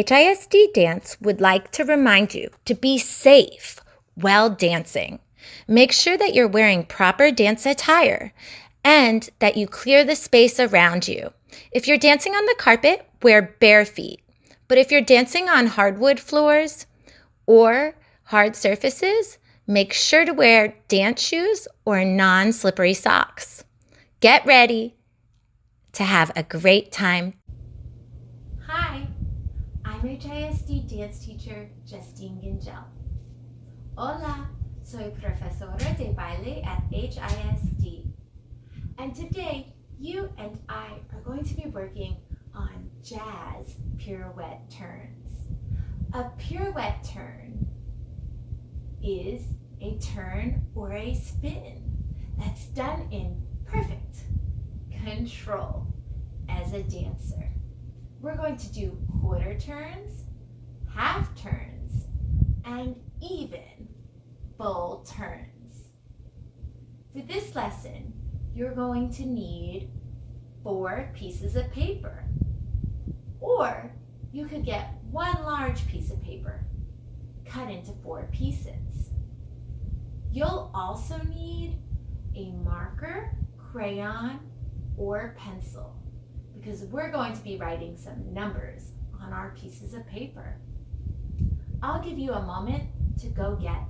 HISD Dance would like to remind you to be safe while dancing. Make sure that you're wearing proper dance attire and that you clear the space around you. If you're dancing on the carpet, wear bare feet. But if you're dancing on hardwood floors or hard surfaces, make sure to wear dance shoes or non-slippery socks. Get ready to have a great time. Hi, I'm HISD dance teacher Justine Gingell. Hola, soy profesora de baile at HISD. And today, you and I are going to be working on jazz pirouette turns. A pirouette turn is a turn or a spin that's done in perfect control as a dancer. We're going to do quarter turns, half turns, and even full turns. For this lesson, you're going to need 4 pieces of paper, or you could get 1 large piece of paper cut into 4 pieces. You'll also need a marker, crayon, or pencil because we're going to be writing some numbers on our pieces of paper. I'll give you a moment to go get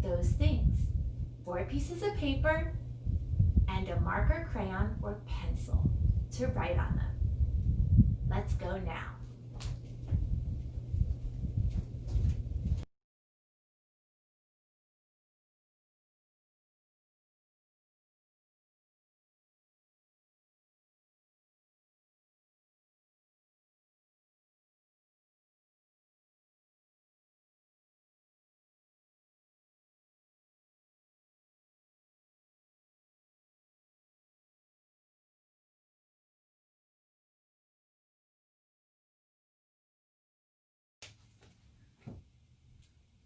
those things. 4 pieces of paper and a marker, crayon, or pencil to write on them. Let's go now.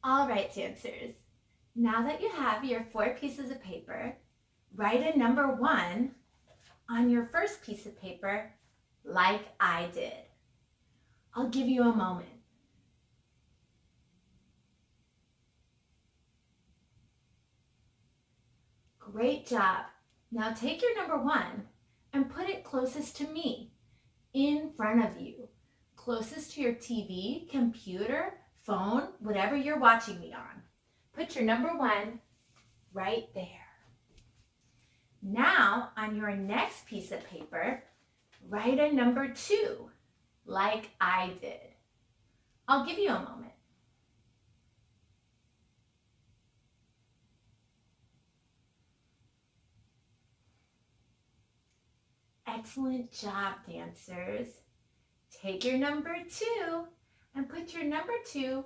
All right, dancers. Now that you have your 4 pieces of paper, write a number 1 on your first piece of paper like I did. I'll give you a moment. Great job. Now take your number 1 and put it closest to me, in front of you, closest to your TV, computer, phone, whatever you're watching me on. Put your number 1 right there. Now, on your next piece of paper, write a number 2, like I did. I'll give you a moment. Excellent job, dancers. Take your number 2 and put your number 2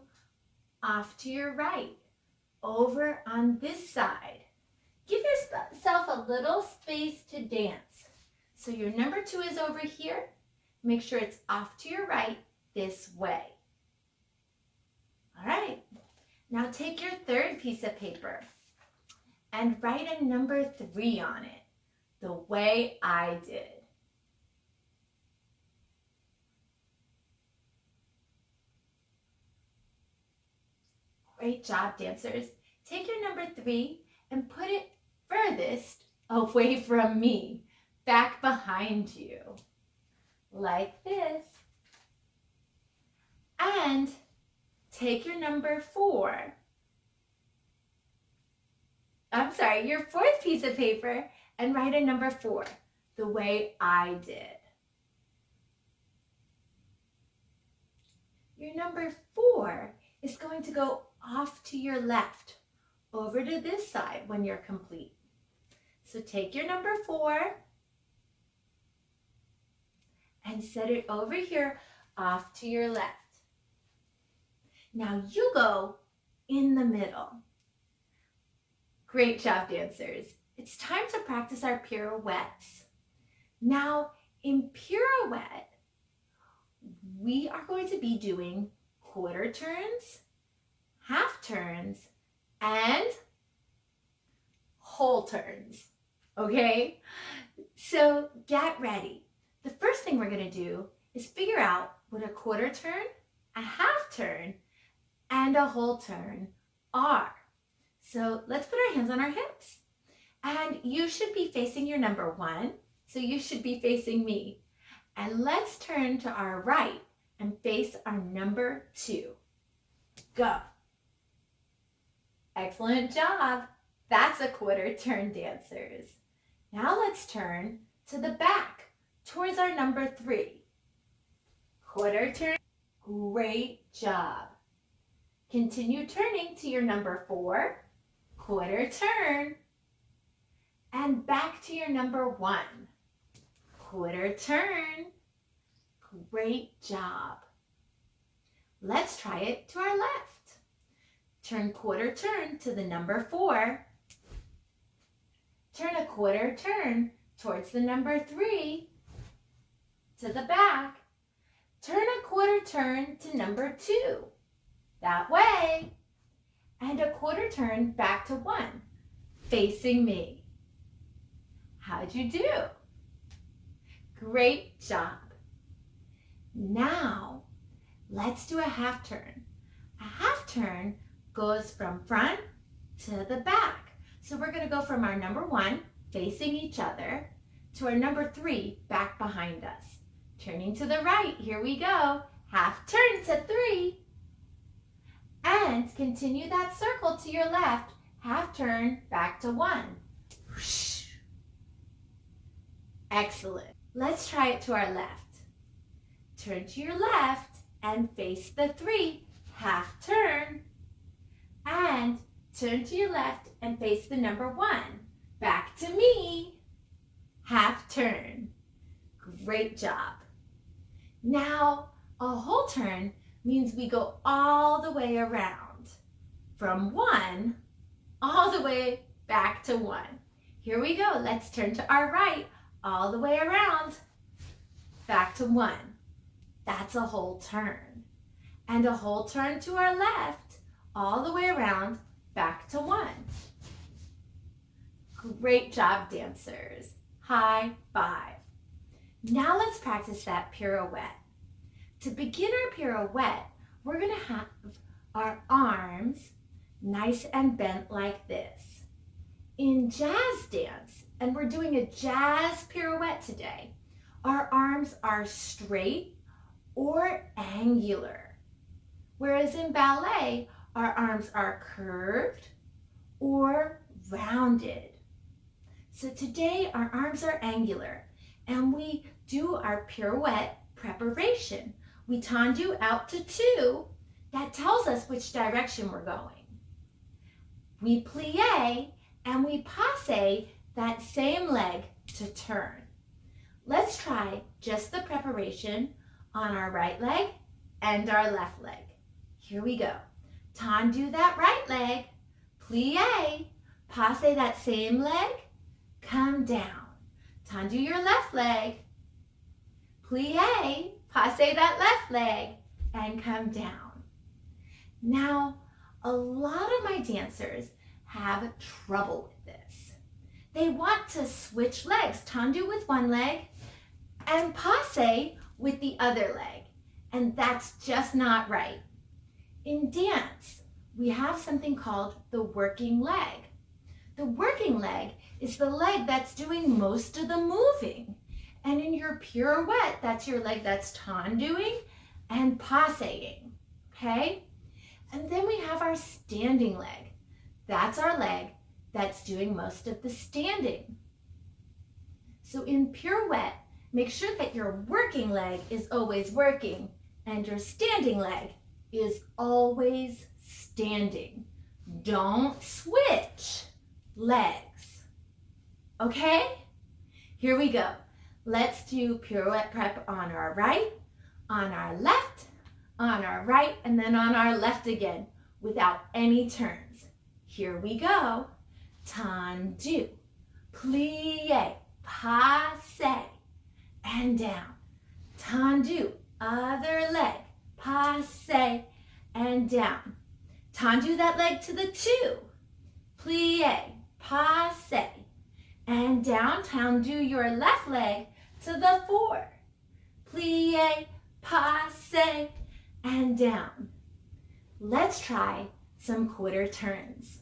off to your right, over on this side. Give yourself a little space to dance. So your number 2 is over here. Make sure it's off to your right this way. All right. Now take your third piece of paper and write a number 3 on it, the way I did. Great job, dancers. Take your number 3 and put it furthest away from me, back behind you, like this. And take your number 4. Your 4th piece of paper and write a number 4, the way I did. Your number 4 is going to go off to your left, over to this side when you're complete. So take your number 4 and set it over here off to your left. Now you go in the middle. Great job, dancers. It's time to practice our pirouettes. Now, in pirouette, we are going to be doing quarter turns, half turns, and whole turns, okay? So get ready. The first thing we're gonna do is figure out what a quarter turn a half turn, and a whole turn are. So let's put our hands on our hips. And you should be facing your number 1, so you should be facing me. And let's turn to our right and face our number 2. Go. Excellent job. That's a quarter turn, dancers. Now let's turn to the back towards our number 3. Quarter turn. Great job. Continue turning to your number 4. Quarter turn. And back to your number 1. Quarter turn. Great job. Let's try it to our left. Turn quarter turn to the number 4. Turn a quarter turn towards the number 3. To the back. Turn a quarter turn to number 2. That way. And a quarter turn back to 1. Facing me. How'd you do? Great job. Now, let's do a half turn. A half turn goes from front to the back. So we're going to go from our number 1, facing each other, to our number 3, back behind us. Turning to the right, here we go. Half turn to 3. And continue that circle to your left. Half turn back to 1. Whoosh. Excellent. Let's try it to our left. Turn to your left and face the 3. Half turn. And turn to your left and face the number 1. Back to me. Half turn. Great job. Now, a whole turn means we go all the way around. From 1 all the way back to 1. Here we go. Let's turn to our right. All the way around, back to 1. That's a whole turn. And a whole turn to our left, all the way around, back to 1. Great job, dancers. High five. Now let's practice that pirouette. To begin our pirouette, we're going to have our arms nice and bent like this. In jazz dance, and we're doing a jazz pirouette today, our arms are straight or angular. Whereas in ballet, our arms are curved or rounded. So today our arms are angular and we do our pirouette preparation. We tendu out to 2. That tells us which direction we're going. We plie and we passe that same leg to turn. Let's try just the preparation on our right leg and our left leg. Here we go. Tendu that right leg, plie, passe that same leg, come down. Tendu your left leg, plie, passe that left leg, and come down. Now, a lot of my dancers have trouble with this. They want to switch legs, tendu with one leg and passe with the other leg. And that's just not right. In dance, we have something called the working leg. The working leg is the leg that's doing most of the moving. And in your pirouette, that's your leg that's tenduing and passeing, okay? And then we have our standing leg. That's our leg that's doing most of the standing. So in pirouette, make sure that your working leg is always working and your standing leg is always standing. Don't switch legs, okay? Here we go. Let's do pirouette prep on our right, on our left, on our right, and then on our left again without any turns. Here we go. Tendu, plie, passe, and down. Tendu, other leg, passe, and down. Tendu that leg to the 2, plie, passe, and down. Tendu your left leg to the 4, plie, passe, and down. Let's try some quarter turns.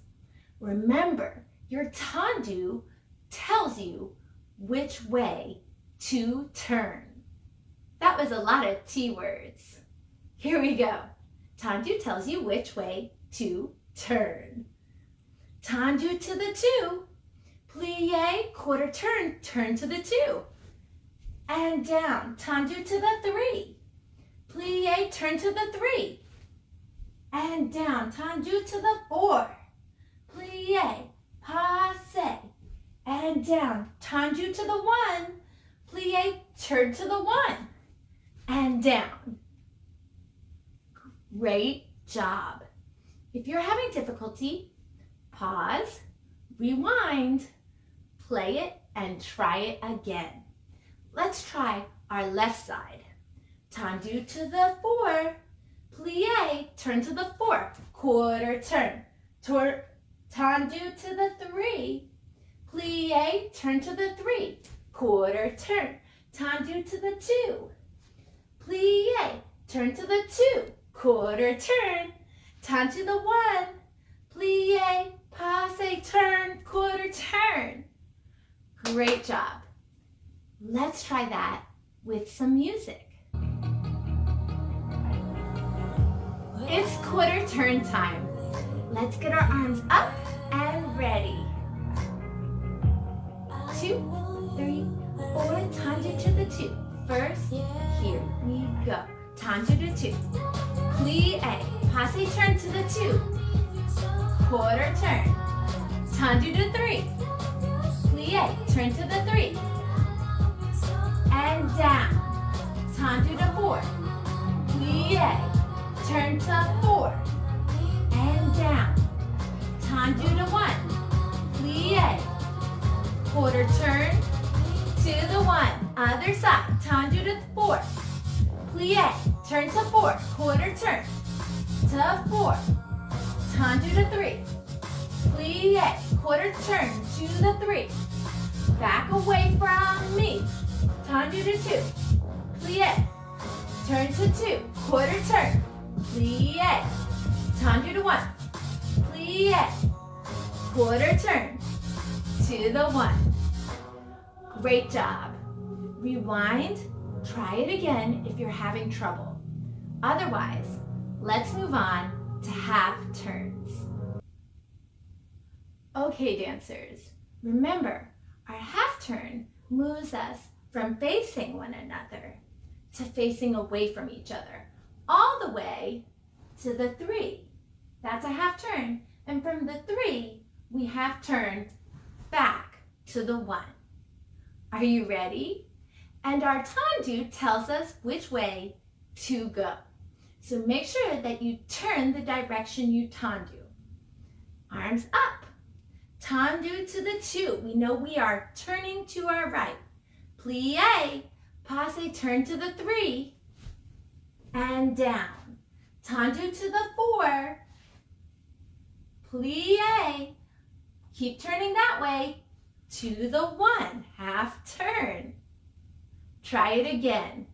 Remember, your tendu tells you which way to turn. That was a lot of T words. Here we go. Tendu tells you which way to turn. Tendu to the 2. Plie, quarter turn, turn to the 2. And down. Tendu to the 3. Plie, turn to the 3. And down. Tendu to the 4. Plie, passe. And down. Tendu to the 1. Plie, turn to the 1. And down. Great job. If you're having difficulty, pause, rewind, play it, and try it again. Let's try our left side. Tendu to the 4. Plie, turn to the 4. Quarter turn. Tendu to the 3. Plie, turn to the 3. Quarter turn. Tendu to the 2. Plie, turn to the 2. Quarter turn. Tendu the 1. Plie, passe, turn, quarter turn. Great job. Let's try that with some music. It's quarter turn time. Let's get our arms up and ready. 2, 3, 4, tendu to the 2. First, here we go. Tendu to 2. Plie, passe, turn to the 2. Quarter turn. Tendu to 3. Plie, turn to the 3. And down. Tendu to 4. Plie, turn to 4. And down. Tendu to 1. Plie, quarter turn to the 1. Other side. Tendu to 4. Plie, turn to 4. Quarter turn to 4. Tendu to 3. Plie, quarter turn to the 3. Back away from me. Tendu to 2. Plie, turn to 2. Quarter turn. Plie, tendu to 1. Plie, quarter turn to the 1. Great job. Rewind. Try it again if you're having trouble. Otherwise, let's move on to half turns. Okay, dancers, remember, our half turn moves us from facing one another to facing away from each other, all the way to the 3. That's a half turn. And from the 3, we half turn back to the 1. Are you ready? And our tendu tells us which way to go. So make sure that you turn the direction you tendu. Arms up. Tendu to the 2. We know we are turning to our right. Plie, passe, turn to the 3. And down. Tendu to the 4. Plie, keep turning that way to the 1. Half turn. Try it again.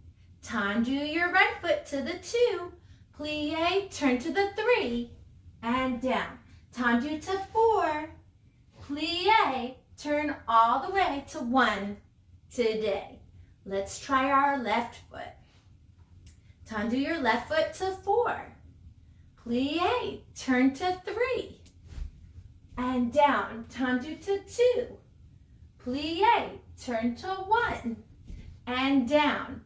Tendu your right foot to the 2. Plie, turn to the 3. And down. Tendu to 4. Plie, turn all the way to 1 today. Let's try our left foot. Tendu your left foot to 4. Plie, turn to 3. And down. Tendu to 2. Plie, turn to 1. And down.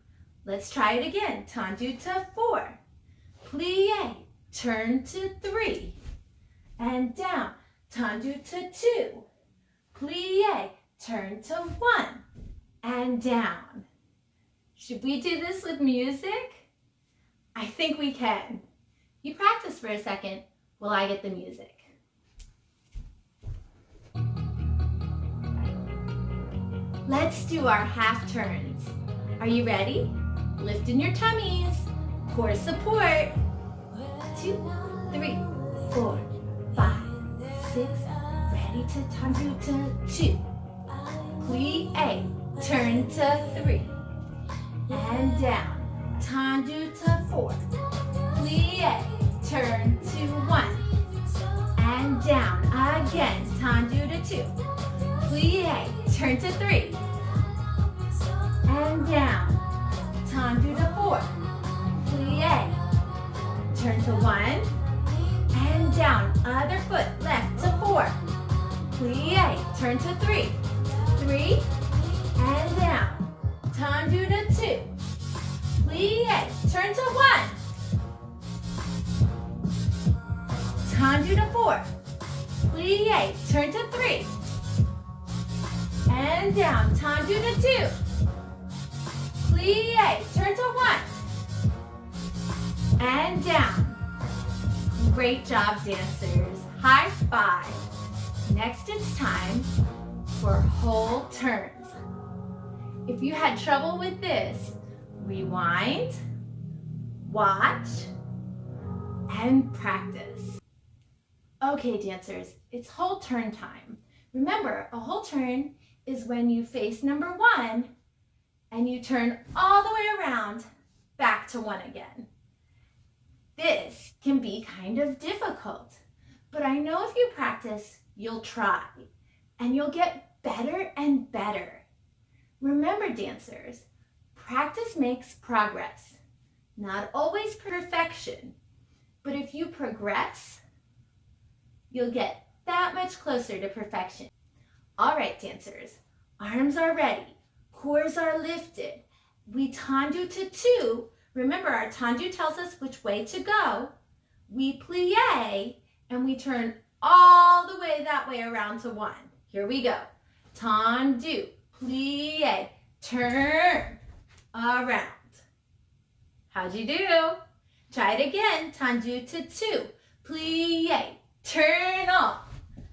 Let's try it again. Tendu to 4. Plie, turn to 3. And down. Tendu to 2. Plie, turn to 1. And down. Should we do this with music? I think we can. You practice for a second while I get the music. Let's do our half turns. Are you ready? Lift in your tummies. Core support. 2, 3, 4, 5, 6. Ready to tendu to 2. Plie, turn to 3. And down. Tendu to 4. turn to 1, and down, other foot, left to 4, plie, turn to 3, 3, and down, tendu to 2, plie, turn to 1, tendu to 4, plie, turn to 3, and down, tendu to 2, plie, turn to 1, and down. Great job, dancers. High five. Next, it's time for whole turns. If you had trouble with this, rewind, watch, and practice. Okay, dancers, it's whole turn time. Remember, a whole turn is when you face number 1 and you turn all the way around back to 1 again. This can be kind of difficult, but I know if you practice, you'll try, and you'll get better and better. Remember, dancers, practice makes progress. Not always perfection, but if you progress, you'll get that much closer to perfection. All right, dancers, arms are ready, cores are lifted. We tendu to 2. Remember, our tendu tells us which way to go. We plie, and we turn all the way that way around to 1. Here we go. Tendu, plie, turn, around. How'd you do? Try it again. Tendu to 2, plie, turn all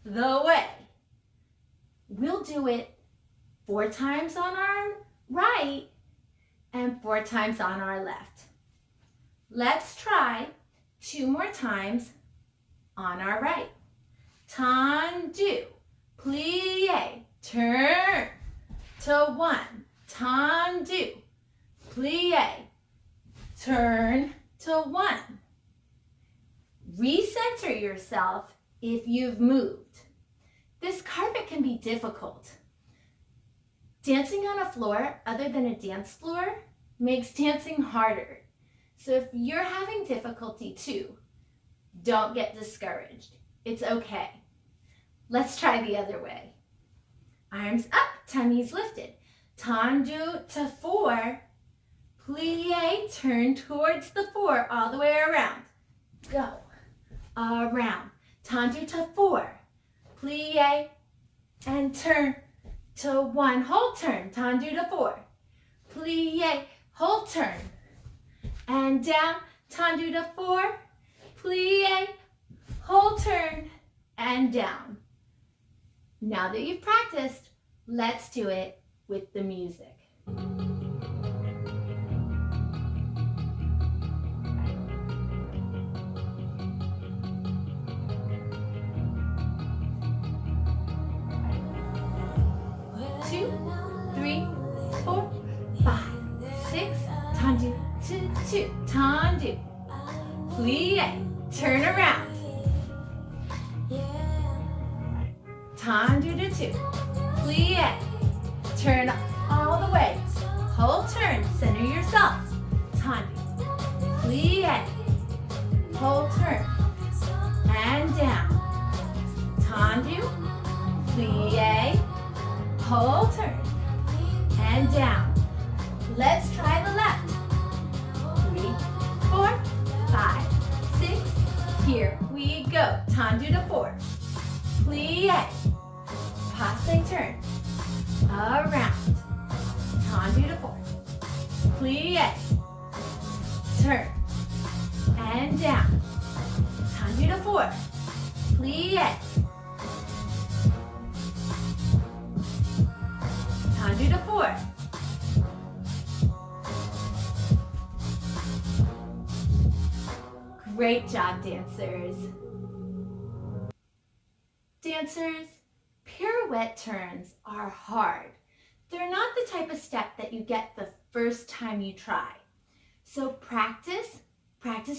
the way. We'll do it 4 times on our right and 4 times on our left. Let's try 2 more times on our right. Tendu, plie, turn to 1. Tendu, plie, turn to 1. Recenter yourself if you've moved. This carpet can be difficult. Dancing on a floor other than a dance floor makes dancing harder. So if you're having difficulty too, don't get discouraged. It's okay. Let's try the other way. Arms up, tummies lifted. Tendu to 4, plie, turn towards the 4, all the way around. Go, around. Tendu to 4, plie, and turn to 1, whole turn, tendu to 4, plie, whole turn, and down, tendu to 4, plie, whole turn, and down. Now that you've practiced, let's do it with the music. 2, 3, 4, 5, 6, tendu to 2, tendu, plie, turn around, tendu to 2, plie, turn all the way, whole turn, center yourself, tendu, plie, whole turn, and down, tendu, plie, whole turn, and down. Let's try the left. 3, 4, 5, 6. Here we go. Tendu to 4. Plie. Passe turn. Around. Tendu to 4. Plie. Turn. And down. Tendu to 4. Plie. Tendu to 4. Great job, dancers. Dancers, pirouette turns are hard. They're not the type of step that you get the first time you try. So practice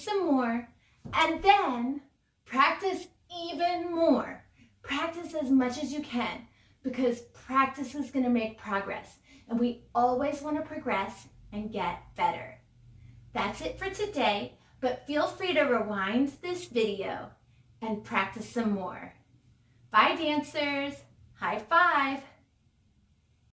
some more, and then practice even more. Practice as much as you can, because practice is going to make progress, and we always want to progress and get better. That's it for today. but feel free to rewind this video and practice some more. Bye, dancers. High five.